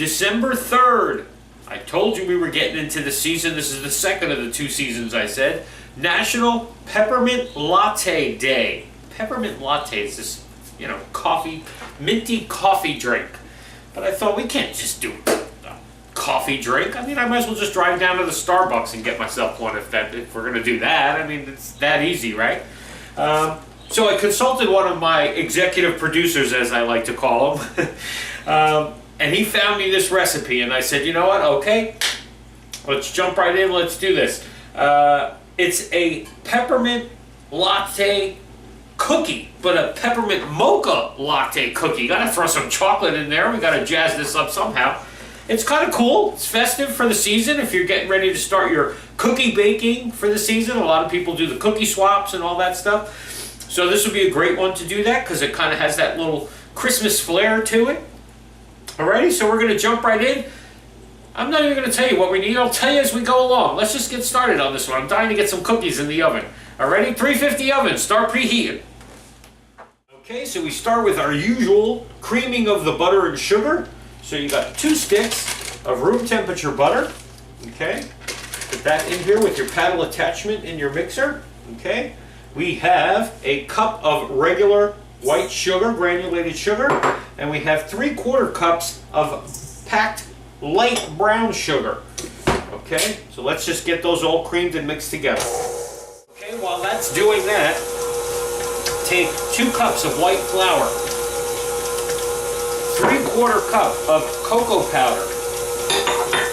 December 3rd. I told you we were getting into the season. This is the second of the 2 seasons, I said. National Peppermint Latte Day. Peppermint Latte is this, coffee, minty coffee drink. But I thought we can't just do a coffee drink. I mean, I might as well just drive down to the Starbucks and get myself one if we're going to do that. I mean, it's that easy, right? So I consulted one of my executive producers, as I like to call him. And he found me this recipe, and I said, you know what, okay, let's jump right in, let's do this. It's a peppermint latte cookie, but a peppermint mocha latte cookie. Gotta throw some chocolate in there, we gotta jazz this up somehow. It's kind of cool, it's festive for the season. If you're getting ready to start your cookie baking for the season, a lot of people do the cookie swaps and all that stuff. So this would be a great one to do that, because it kind of has that little Christmas flair to it. Alrighty, so we're going to jump right in. I'm not even going to tell you what we need. I'll tell you as we go along. Let's just get started on this one. I'm dying to get some cookies in the oven. Alrighty, 350 oven. Start preheating. Okay, so we start with our usual creaming of the butter and sugar. So you got 2 sticks of room temperature butter. Okay, put that in here with your paddle attachment in your mixer. Okay, we have a cup of regular white sugar, granulated sugar, and we have 3/4 cups of packed light brown sugar. Okay, so let's just get those all creamed and mixed together. Okay, while that's doing that, take 2 cups of white flour, 3/4 cup of cocoa powder,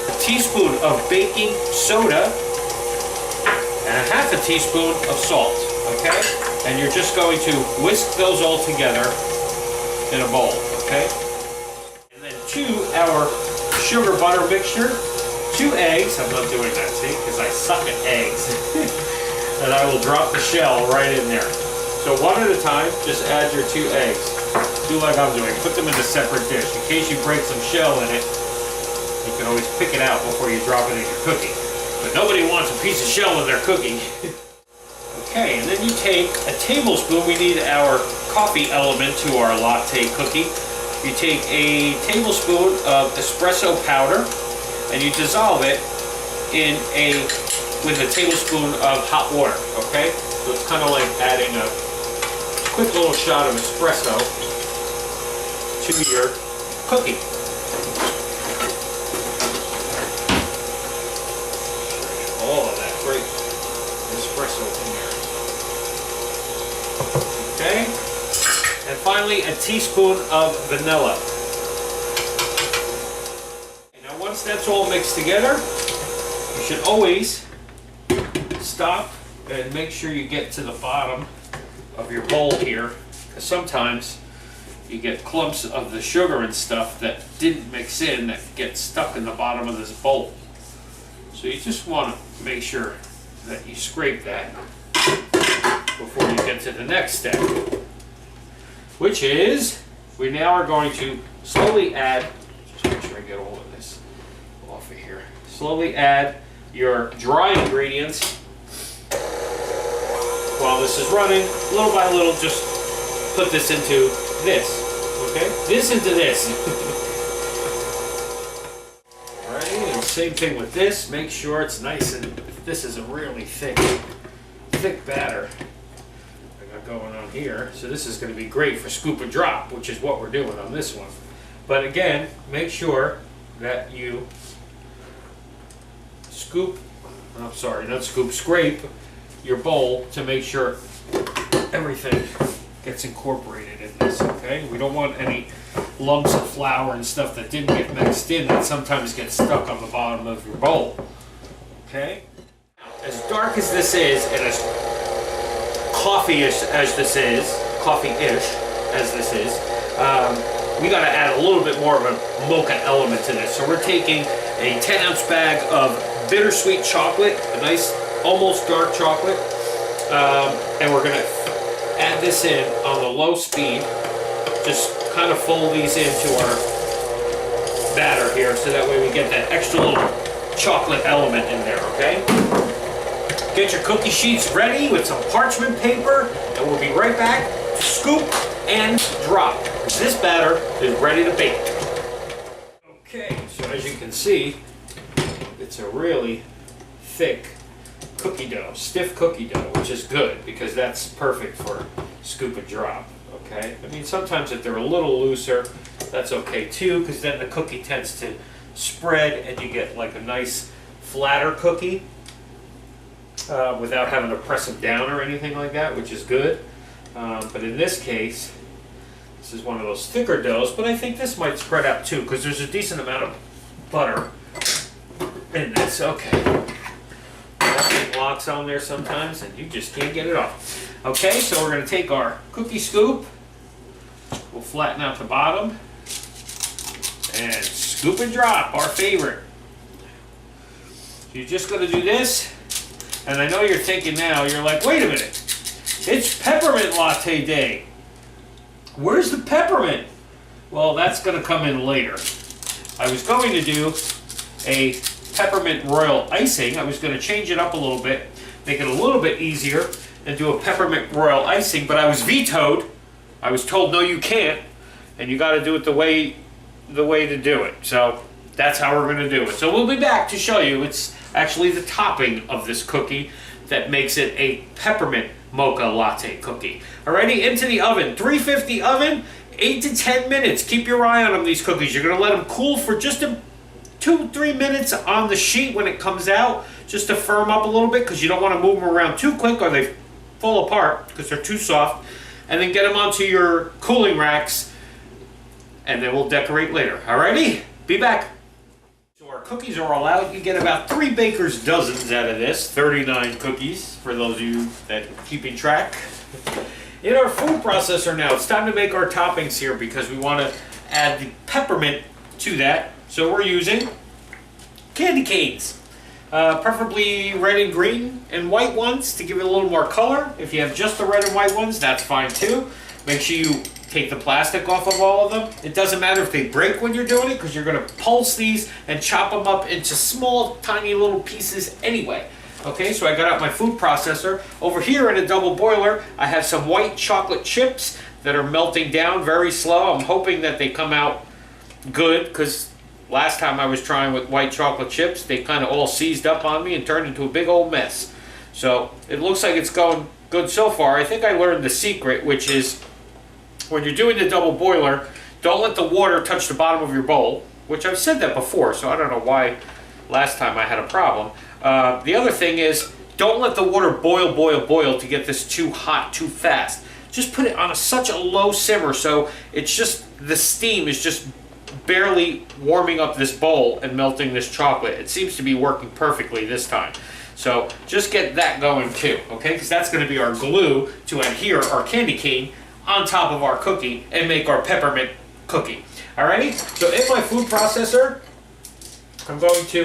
a teaspoon of baking soda, and a 1/2 teaspoon of salt. Okay, and you're just going to whisk those all together in a bowl. Okay, and then to our sugar butter mixture, 2 eggs. I'm not doing that, see, because I suck at eggs. And I will drop the shell right in there. So one at a time, just add your 2 eggs. Do like I'm doing. Put them in a separate dish. In case you break some shell in it, you can always pick it out before you drop it in your cookie. But nobody wants a piece of shell in their cookie. Okay, and then you take a tablespoon. We need our coffee element to our latte cookie. You take a tablespoon of espresso powder and you dissolve it with a tablespoon of hot water. Okay, so it's kind of like adding a quick little shot of espresso to your cookie. All of that great espresso in there. Okay, and finally a teaspoon of vanilla. And now once that's all mixed together, you should always stop and make sure you get to the bottom of your bowl here, because sometimes you get clumps of the sugar and stuff that didn't mix in that get stuck in the bottom of this bowl. So you just want to make sure that you scrape that before you get to the next step, which is we now are going to slowly add, just make sure I get all of this off of here, slowly add your dry ingredients while this is running. Little by little, just put this into this, okay? This into this. Alright, and same thing with this. Make sure it's nice, and this is a really thick batter I got going on here. So this is going to be great for scoop and drop, which is what we're doing on this one. But again, make sure that you scrape your bowl to make sure everything gets incorporated in this, okay? We don't want any lumps of flour and stuff that didn't get mixed in that sometimes get stuck on the bottom of your bowl, okay? As dark as this is, and as coffee-ish as this is, we gotta add a little bit more of a mocha element to this. So we're taking a 10-ounce bag of bittersweet chocolate, a nice, almost dark chocolate, and we're gonna add this in on the low speed. Just kind of fold these into our batter here, so that way we get that extra little chocolate element in there, okay? Get your cookie sheets ready with some parchment paper, and we'll be right back to scoop and drop. This batter is ready to bake. Okay, can see, it's a really thick cookie dough, stiff cookie dough, which is good because that's perfect for scoop and drop, okay? I mean, sometimes if they're a little looser, that's okay too, because then the cookie tends to spread and you get like a nice flatter cookie without having to press them down or anything like that, which is good. But in this case, this is one of those thicker doughs, but I think this might spread out too, because there's a decent amount of butter in this. Okay. That thing locks on there sometimes and you just can't get it off. Okay, so we're going to take our cookie scoop, we'll flatten out the bottom, and scoop and drop, our favorite. You're just going to do this, and I know you're thinking now, you're like, wait a minute, it's Peppermint Latte Day. Where's the peppermint? Well, that's going to come in later. I was going to do a peppermint royal icing. I was going to change it up a little bit, make it a little bit easier, and do a peppermint royal icing, but I was vetoed. I was told, no, you can't, and you got to do it the way to do it. So that's how we're going to do it. So we'll be back to show you. It's actually the topping of this cookie that makes it a peppermint mocha latte cookie. Alrighty, into the oven. 350 oven, 8 to 10 minutes. Keep your eye on them, these cookies. You're going to let them cool for just 2-3 minutes on the sheet when it comes out, just to firm up a little bit, because you don't want to move them around too quick or they fall apart because they're too soft. And then get them onto your cooling racks, and then we'll decorate later. Alrighty, be back. So our cookies are all out. You get about 3 baker's dozens out of this, 39 cookies for those of you that are keeping track. In our food processor now, it's time to make our toppings here because we want to add the peppermint to that. So we're using candy canes, preferably red and green and white ones to give it a little more color. If you have just the red and white ones, that's fine too. Make sure you take the plastic off of all of them. It doesn't matter if they break when you're doing it because you're going to pulse these and chop them up into small, tiny little pieces anyway. Okay, so I got out my food processor. Over here in a double boiler, I have some white chocolate chips that are melting down very slow. I'm hoping that they come out good because last time I was trying with white chocolate chips, they kind of all seized up on me and turned into a big old mess. So it looks like it's going good so far. I think I learned the secret, which is when you're doing the double boiler, don't let the water touch the bottom of your bowl, which I've said that before, so I don't know why last time I had a problem. The other thing is, don't let the water boil to get this too hot too fast. Just put it on such a low simmer so it's just, the steam is just barely warming up this bowl and melting this chocolate. It seems to be working perfectly this time. So just get that going too, okay? Because that's going to be our glue to adhere our candy cane on top of our cookie and make our peppermint cookie. Alrighty, so in my food processor, I'm going to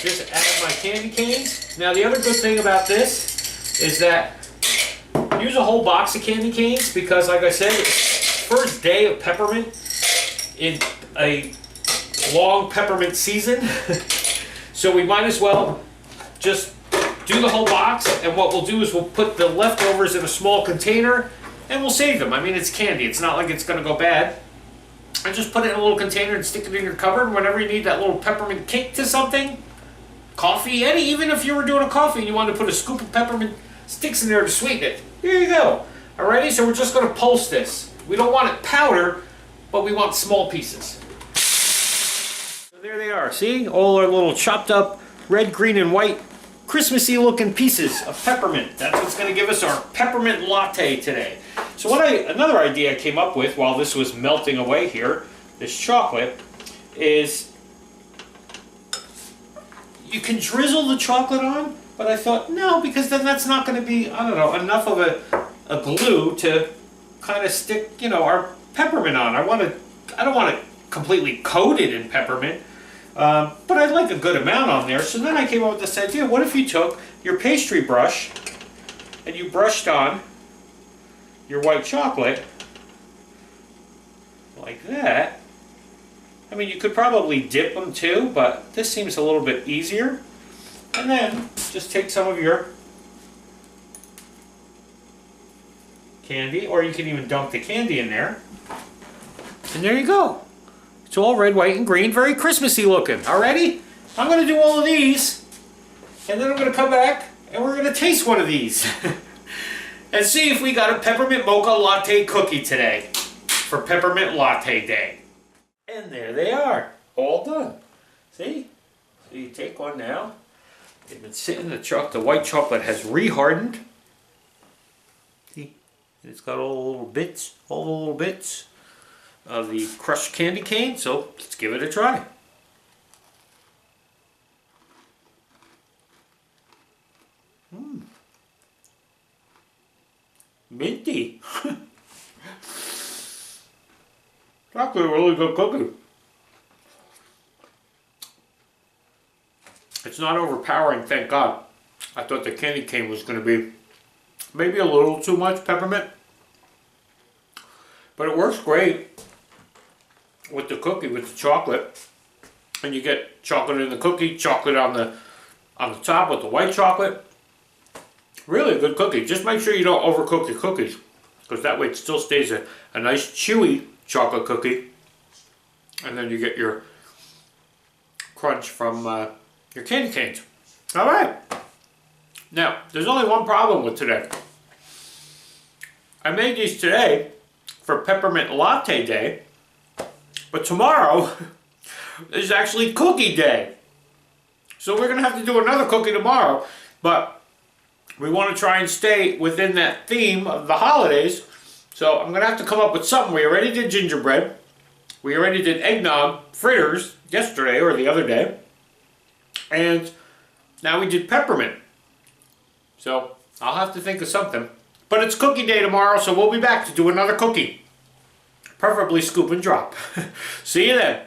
just add my candy canes. Now the other good thing about this is that use a whole box of candy canes because like I said, it's first day of peppermint in a long peppermint season. So we might as well just do the whole box, and what we'll do is we'll put the leftovers in a small container and we'll save them. I mean, it's candy. It's not like it's going to go bad. And just put it in a little container and stick it in your cupboard whenever you need that little peppermint kick to something. Coffee, even if you were doing a coffee and you wanted to put a scoop of peppermint sticks in there to sweeten it. Here you go. Alrighty, so we're just going to pulse this. We don't want it powder, but we want small pieces. So there they are. See? All our little chopped up red, green, and white Christmassy looking pieces of peppermint. That's what's going to give us our peppermint latte today. So another idea I came up with while this was melting away here, this chocolate, is you can drizzle the chocolate on, but I thought no, because then that's not going to be, I don't know, enough of a glue to kind of stick, our peppermint on. I don't want it completely coated in peppermint. But I'd like a good amount on there. So then I came up with this idea. What if you took your pastry brush and you brushed on your white chocolate like that? I mean, you could probably dip them too, but this seems a little bit easier. And then just take some of your candy, or you can even dunk the candy in there. And there you go. It's all red, white, and green. Very Christmassy looking. Alrighty? I'm going to do all of these. And then I'm going to come back and we're going to taste one of these. And see if we got a peppermint mocha latte cookie today. For Peppermint Latte Day. And there they are. All done. See? So you take one now. They've been sitting in the white chocolate has rehardened. See? And it's got all the little bits of the crushed candy cane. So let's give it a try. Minty. Actually a really good cookie. It's not overpowering, thank God. I thought the candy cane was going to be maybe a little too much peppermint. But it works great with the cookie, with the chocolate. And you get chocolate in the cookie, chocolate on the top with the white chocolate. Really good cookie. Just make sure you don't overcook your cookies, because that way it still stays a nice chewy chocolate cookie. And then you get your crunch from your candy canes. Alright. Now, there's only one problem with today. I made these today for Peppermint Latte Day, but tomorrow is actually Cookie Day. So we're going to have to do another cookie tomorrow, but we want to try and stay within that theme of the holidays. So I'm going to have to come up with something. We already did gingerbread. We already did eggnog fritters yesterday or the other day. And now we did peppermint. So I'll have to think of something. But it's cookie day tomorrow, so we'll be back to do another cookie. Preferably scoop and drop. See you then.